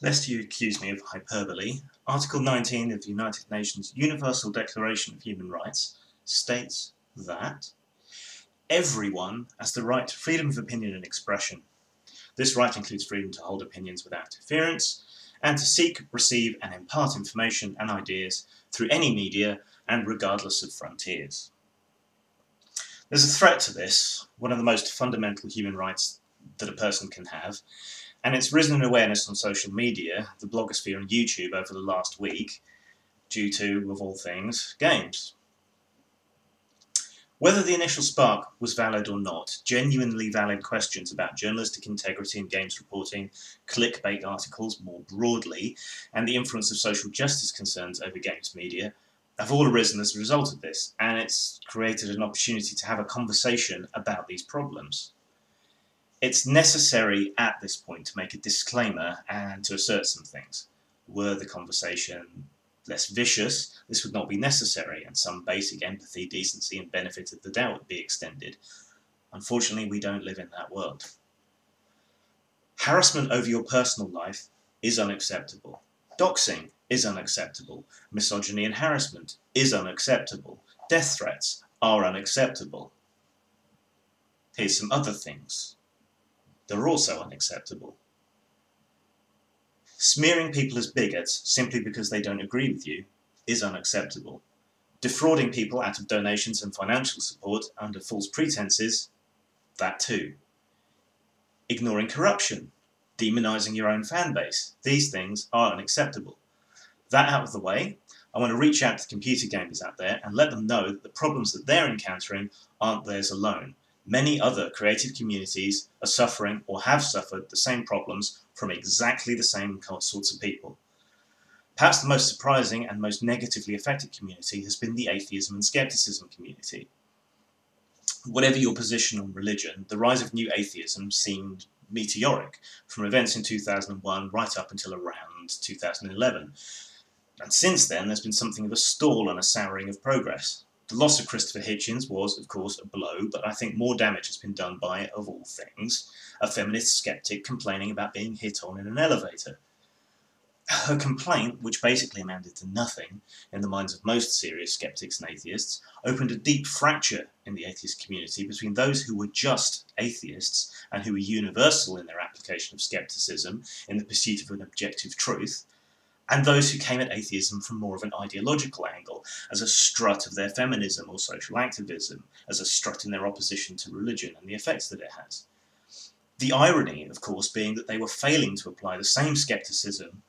Lest you accuse me of hyperbole, Article 19 of the United Nations Universal Declaration of Human Rights states that everyone has the right to freedom of opinion and expression. This right includes freedom to hold opinions without interference, and to seek, receive, and impart information and ideas through any media and regardless of frontiers. There's a threat to this, one of the most fundamental human rights that a person can have, and it's risen in awareness on social media, the blogosphere and YouTube over the last week, due to, of all things, games. Whether the initial spark was valid or not, genuinely valid questions about journalistic integrity in games reporting, clickbait articles more broadly, and the influence of social justice concerns over games media have all arisen as a result of this, and it's created an opportunity to have a conversation about these problems. It's necessary at this point to make a disclaimer and to assert some things. Were the conversation less vicious, this would not be necessary, and some basic empathy, decency, and benefit of the doubt would be extended. Unfortunately, we don't live in that world. Harassment over your personal life is unacceptable. Doxing is unacceptable. Misogyny and harassment is unacceptable. Death threats are unacceptable. Here's some other things. They're also unacceptable. Smearing people as bigots simply because they don't agree with you is unacceptable. Defrauding people out of donations and financial support under false pretenses, that too. Ignoring corruption, demonising your own fan base, these things are unacceptable. That out of the way, I want to reach out to computer gamers out there and let them know that the problems that they're encountering aren't theirs alone. Many other creative communities are suffering or have suffered the same problems from exactly the same sorts of people. Perhaps the most surprising and most negatively affected community has been the atheism and skepticism community. Whatever your position on religion, the rise of new atheism seemed meteoric, from events in 2001 right up until around 2011. And since then, there's been something of a stall and a souring of progress. The loss of Christopher Hitchens was, of course, a blow, but I think more damage has been done by, of all things, a feminist skeptic complaining about being hit on in an elevator. Her complaint, which basically amounted to nothing in the minds of most serious skeptics and atheists, opened a deep fracture in the atheist community between those who were just atheists and who were universal in their application of skepticism in the pursuit of an objective truth, and those who came at atheism from more of an ideological angle, as a strut of their feminism or social activism, as a strut in their opposition to religion and the effects that it has. The irony, of course, being that they were failing to apply the same skepticism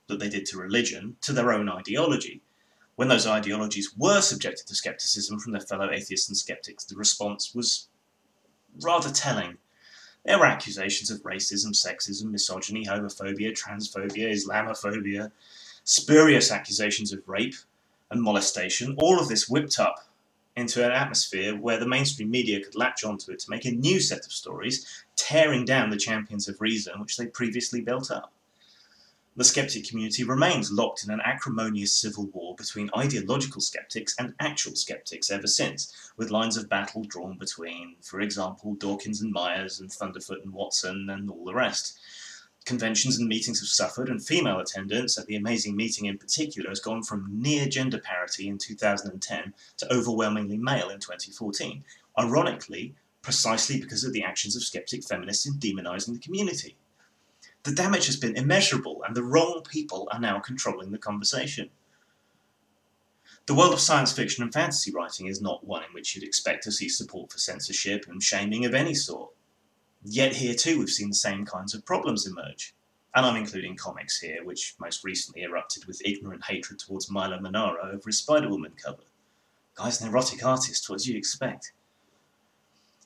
that they did to religion to their own ideology. When those ideologies were subjected to skepticism from their fellow atheists and skeptics, the response was rather telling. There were accusations of racism, sexism, misogyny, homophobia, transphobia, Islamophobia, spurious accusations of rape and molestation, all of this whipped up into an atmosphere where the mainstream media could latch onto it to make a new set of stories, tearing down the champions of reason which they previously built up. The skeptic community remains locked in an acrimonious civil war between ideological skeptics and actual skeptics ever since, with lines of battle drawn between, for example, Dawkins and Myers and Thunderfoot and Watson and all the rest. Conventions and meetings have suffered, and female attendance at the amazing meeting in particular has gone from near gender parity in 2010 to overwhelmingly male in 2014, ironically, precisely because of the actions of skeptic feminists in demonising the community. The damage has been immeasurable, and the wrong people are now controlling the conversation. The world of science fiction and fantasy writing is not one in which you'd expect to see support for censorship and shaming of any sort. Yet here too we've seen the same kinds of problems emerge. And I'm including comics here, which most recently erupted with ignorant hatred towards Milo Manara over his Spider-Woman cover. Guy's an erotic artist, what do you expect?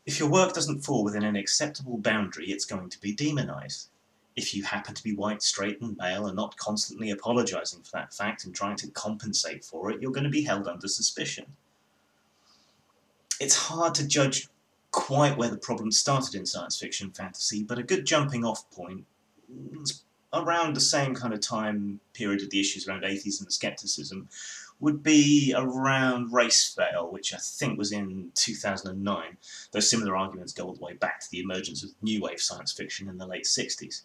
If your work doesn't fall within an acceptable boundary, it's going to be demonised. If you happen to be white, straight and male and not constantly apologising for that fact and trying to compensate for it, you're going to be held under suspicion. It's hard to judge quite where the problem started in science fiction and fantasy, but a good jumping off point around the same kind of time period of the issues around atheism and skepticism would be around Race Veil, which I think was in 2009, though similar arguments go all the way back to the emergence of new wave science fiction in the late 60s.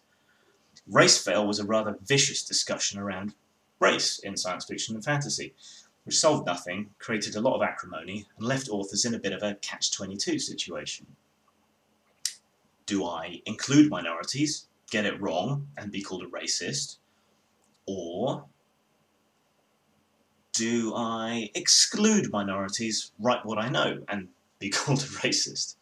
Racefail was a rather vicious discussion around race in science fiction and fantasy, which solved nothing, created a lot of acrimony, and left authors in a bit of a catch-22 situation. Do I include minorities, get it wrong, and be called a racist? Or do I exclude minorities, write what I know, and be called a racist?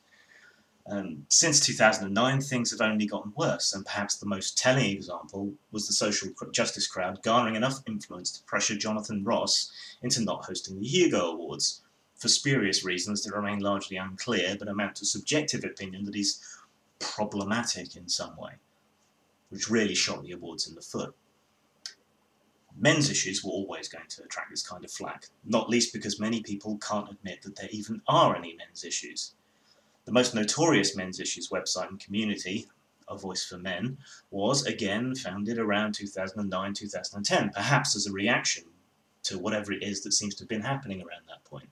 Since 2009, things have only gotten worse, and perhaps the most telling example was the social justice crowd garnering enough influence to pressure Jonathan Ross into not hosting the Hugo Awards, for spurious reasons that remain largely unclear, but amount to subjective opinion that he's problematic in some way, which really shot the awards in the foot. Men's issues were always going to attract this kind of flack, not least because many people can't admit that there even are any men's issues. The most notorious men's issues website and community, A Voice for Men, was, again, founded around 2009-2010, perhaps as a reaction to whatever it is that seems to have been happening around that point.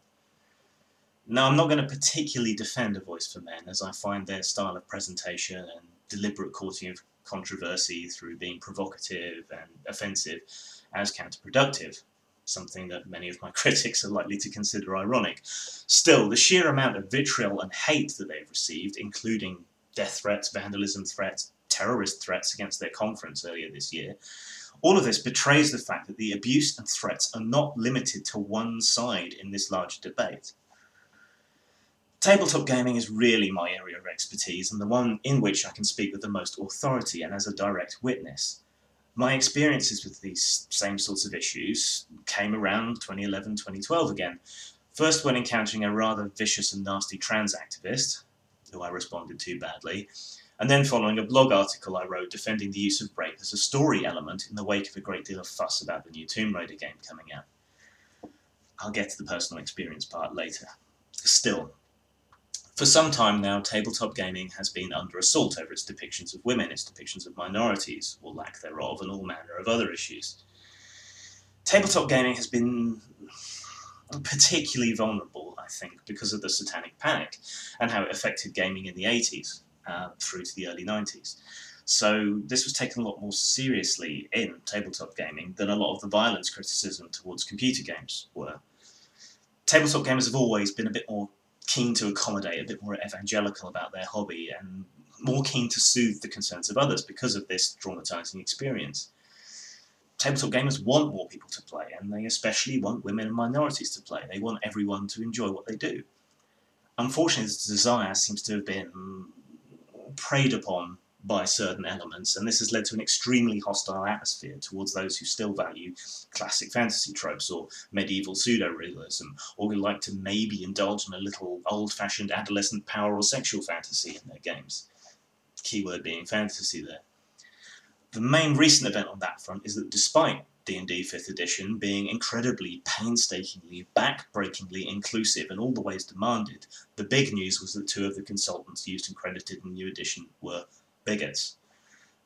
Now, I'm not going to particularly defend A Voice for Men, as I find their style of presentation and deliberate courting of controversy through being provocative and offensive as counterproductive, something that many of my critics are likely to consider ironic. Still, the sheer amount of vitriol and hate that they've received, including death threats, vandalism threats, terrorist threats against their conference earlier this year, all of this betrays the fact that the abuse and threats are not limited to one side in this larger debate. Tabletop gaming is really my area of expertise, and the one in which I can speak with the most authority and as a direct witness. My experiences with these same sorts of issues came around 2011-2012 again, first when encountering a rather vicious and nasty trans activist, who I responded to badly, and then following a blog article I wrote defending the use of rape as a story element in the wake of a great deal of fuss about the new Tomb Raider game coming out. I'll get to the personal experience part later. Still, for some time now, tabletop gaming has been under assault over its depictions of women, its depictions of minorities, or lack thereof, and all manner of other issues. Tabletop gaming has been particularly vulnerable, I think, because of the Satanic Panic and how it affected gaming in the 80s through to the early 90s. So this was taken a lot more seriously in tabletop gaming than a lot of the violence criticism towards computer games were. Tabletop gamers have always been a bit more keen to accommodate, a bit more evangelical about their hobby, and more keen to soothe the concerns of others because of this traumatizing experience. Tabletop gamers want more people to play, and they especially want women and minorities to play. They want everyone to enjoy what they do. Unfortunately, this desire seems to have been preyed upon by certain elements, and this has led to an extremely hostile atmosphere towards those who still value classic fantasy tropes or medieval pseudo-realism, or who like to maybe indulge in a little old-fashioned adolescent power or sexual fantasy in their games. Keyword being fantasy there. The main recent event on that front is that despite D&D 5th edition being incredibly, painstakingly, back-breakingly inclusive in all the ways demanded, the big news was that 2 of the consultants used and credited in the new edition were bigots,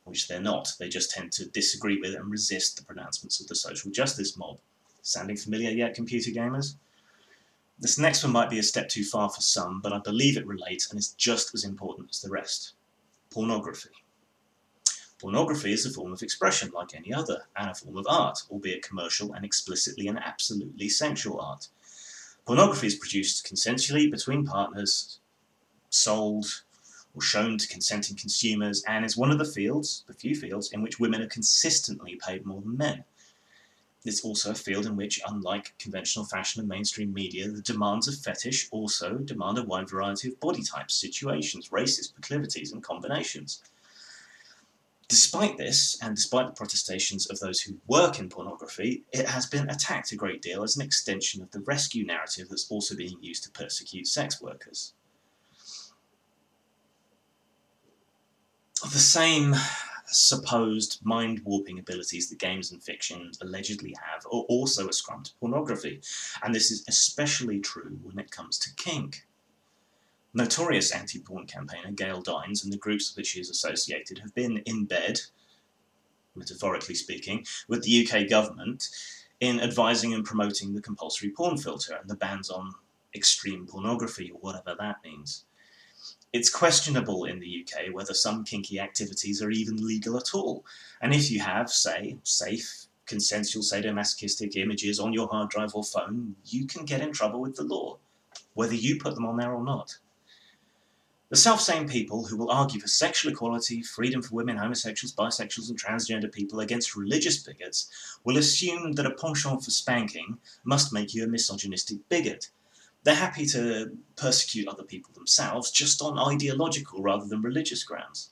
which they're not. They just tend to disagree with and resist the pronouncements of the social justice mob. Sounding familiar yet, computer gamers? This next one might be a step too far for some, but I believe it relates and is just as important as the rest. Pornography. Pornography is a form of expression like any other, and a form of art, albeit commercial and explicitly and absolutely sensual art. Pornography is produced consensually between partners, sold or shown to consenting consumers, and is one of the few fields, in which women are consistently paid more than men. It's also a field in which, unlike conventional fashion and mainstream media, the demands of fetish also demand a wide variety of body types, situations, races, proclivities, and combinations. Despite this, and despite the protestations of those who work in pornography, it has been attacked a great deal as an extension of the rescue narrative that's also being used to persecute sex workers. The same supposed mind-warping abilities that games and fiction allegedly have are also ascribed to pornography, and this is especially true when it comes to kink. Notorious anti-porn campaigner Gail Dines and the groups with which she is associated have been in bed, metaphorically speaking, with the UK government in advising and promoting the compulsory porn filter and the bans on extreme pornography, or whatever that means. It's questionable in the UK whether some kinky activities are even legal at all, and if you have, say, safe, consensual sadomasochistic images on your hard drive or phone, you can get in trouble with the law, whether you put them on there or not. The self-same people who will argue for sexual equality, freedom for women, homosexuals, bisexuals and transgender people against religious bigots will assume that a penchant for spanking must make you a misogynistic bigot. They're happy to persecute other people themselves just on ideological rather than religious grounds.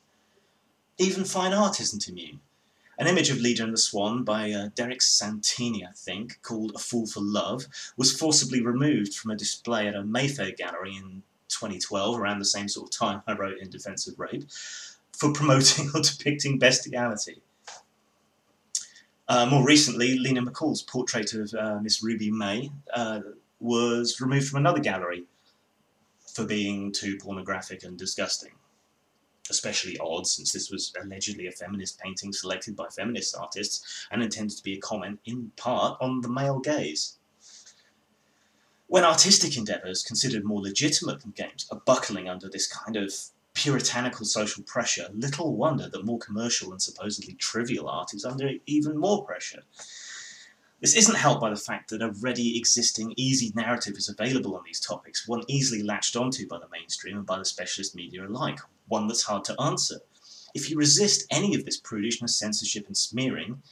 Even fine art isn't immune. An image of Leader and the Swan by Derek Santini, I think, called A Fool for Love, was forcibly removed from a display at a Mayfair gallery in 2012, around the same sort of time I wrote In Defense of Rape, for promoting or depicting bestiality. More recently, Lena McCall's portrait of Miss Ruby May was removed from another gallery for being too pornographic and disgusting. Especially odd, since this was allegedly a feminist painting selected by feminist artists and intended to be a comment, in part, on the male gaze. When artistic endeavours, considered more legitimate than games, are buckling under this kind of puritanical social pressure, little wonder that more commercial and supposedly trivial art is under even more pressure. This isn't helped by the fact that a ready existing, easy narrative is available on these topics, one easily latched onto by the mainstream and by the specialist media alike, one that's hard to answer. If you resist any of this prudishness, censorship and smearing,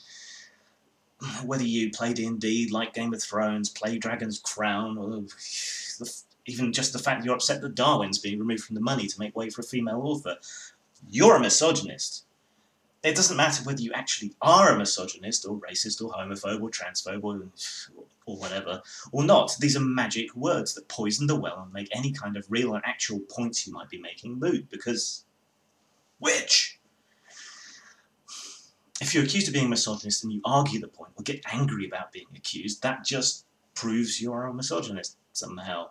whether you play D&D, like Game of Thrones, play Dragon's Crown, or even just the fact that you're upset that Darwin's being removed from the money to make way for a female author, you're a misogynist. It doesn't matter whether you actually are a misogynist, or racist, or homophobe, or transphobe, or whatever, or not. These are magic words that poison the well and make any kind of real and actual points you might be making moot, because... which? If you're accused of being a misogynist and you argue the point, or get angry about being accused, that just proves you're a misogynist somehow.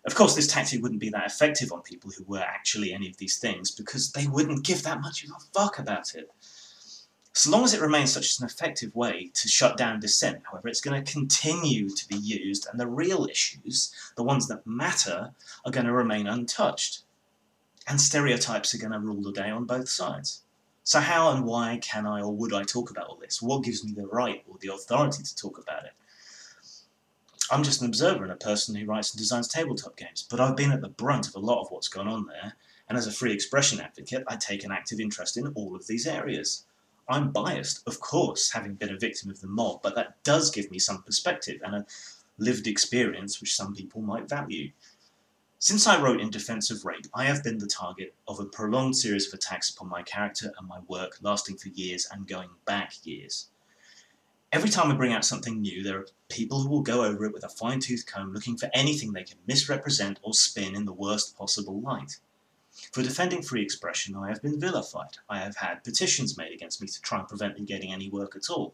Of course, this tactic wouldn't be that effective on people who were actually any of these things, because they wouldn't give that much of a fuck about it. So long as it remains such an effective way to shut down dissent, however, it's going to continue to be used, and the real issues, the ones that matter, are going to remain untouched. And stereotypes are going to rule the day on both sides. So how and why can I or would I talk about all this? What gives me the right or the authority to talk about it? I'm just an observer and a person who writes and designs tabletop games, but I've been at the brunt of a lot of what's gone on there, and as a free expression advocate, I take an active interest in all of these areas. I'm biased, of course, having been a victim of the mob, but that does give me some perspective and a lived experience which some people might value. Since I wrote In Defense of Rape, I have been the target of a prolonged series of attacks upon my character and my work, lasting for years and going back years. Every time I bring out something new, there are people who will go over it with a fine-tooth comb looking for anything they can misrepresent or spin in the worst possible light. For defending free expression, I have been vilified. I have had petitions made against me to try and prevent me getting any work at all.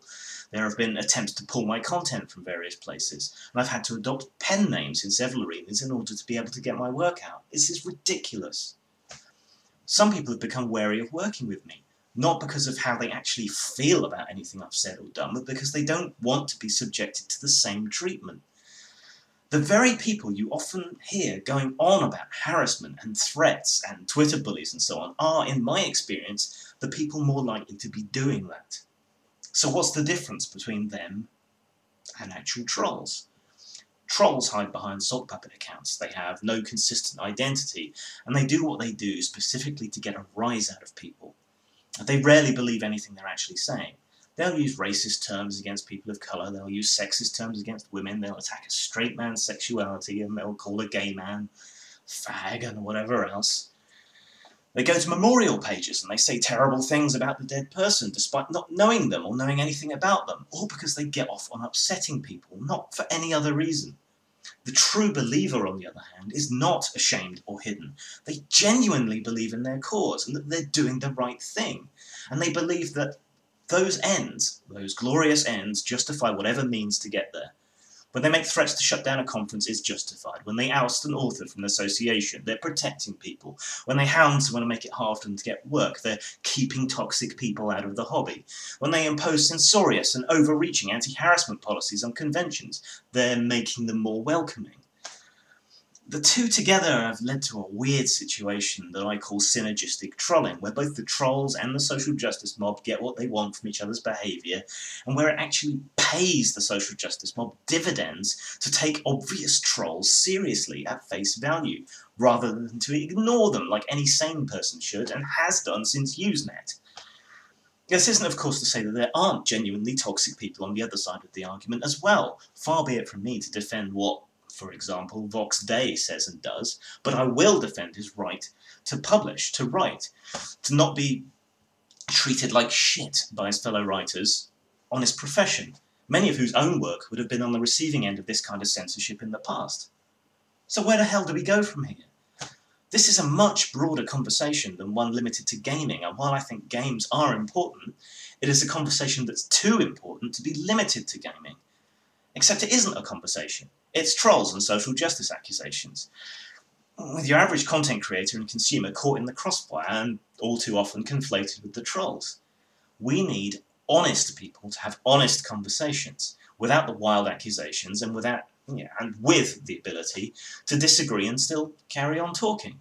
There have been attempts to pull my content from various places, and I've had to adopt pen names in several arenas in order to be able to get my work out. This is ridiculous. Some people have become wary of working with me, not because of how they actually feel about anything I've said or done, but because they don't want to be subjected to the same treatment. The very people you often hear going on about harassment and threats and Twitter bullies and so on are, in my experience, the people more likely to be doing that. So what's the difference between them and actual trolls? Trolls hide behind sock puppet accounts. They have no consistent identity, and they do what they do specifically to get a rise out of people. They rarely believe anything they're actually saying. They'll use racist terms against people of colour, they'll use sexist terms against women, they'll attack a straight man's sexuality, and they'll call a gay man fag and whatever else. They go to memorial pages and they say terrible things about the dead person despite not knowing them or knowing anything about them, all because they get off on upsetting people, not for any other reason. The true believer, on the other hand, is not ashamed or hidden. They genuinely believe in their cause and that they're doing the right thing. And they believe that those ends, those glorious ends, justify whatever means to get there. When they make threats to shut down a conference, it's justified. When they oust an author from an association, they're protecting people. When they hound someone and make it hard for them to get work, they're keeping toxic people out of the hobby. When they impose censorious and overreaching anti-harassment policies on conventions, they're making them more welcoming. The two together have led to a weird situation that I call synergistic trolling, where both the trolls and the social justice mob get what they want from each other's behaviour, and where it actually pays the social justice mob dividends to take obvious trolls seriously at face value, rather than to ignore them like any sane person should, and has done since Usenet. This isn't, of course, to say that there aren't genuinely toxic people on the other side of the argument as well. Far be it from me to defend what, for example, Vox Day says and does, but I will defend his right to publish, to write, to not be treated like shit by his fellow writers on his profession, many of whose own work would have been on the receiving end of this kind of censorship in the past. So where the hell do we go from here? This is a much broader conversation than one limited to gaming, and while I think games are important, it is a conversation that's too important to be limited to gaming. Except it isn't a conversation. It's trolls and social justice accusations, with your average content creator and consumer caught in the crossfire and all too often conflated with the trolls. We need honest people to have honest conversations, without the wild accusations and with the ability to disagree and still carry on talking.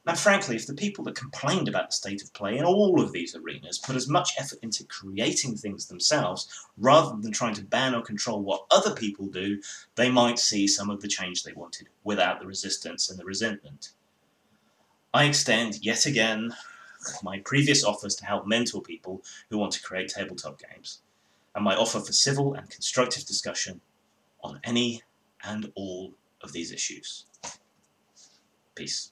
Now, frankly, if the people that complained about the state of play in all of these arenas put as much effort into creating things themselves, rather than trying to ban or control what other people do, they might see some of the change they wanted, without the resistance and the resentment. I extend, yet again, my previous offers to help mentor people who want to create tabletop games, and my offer for civil and constructive discussion on any and all of these issues. Peace.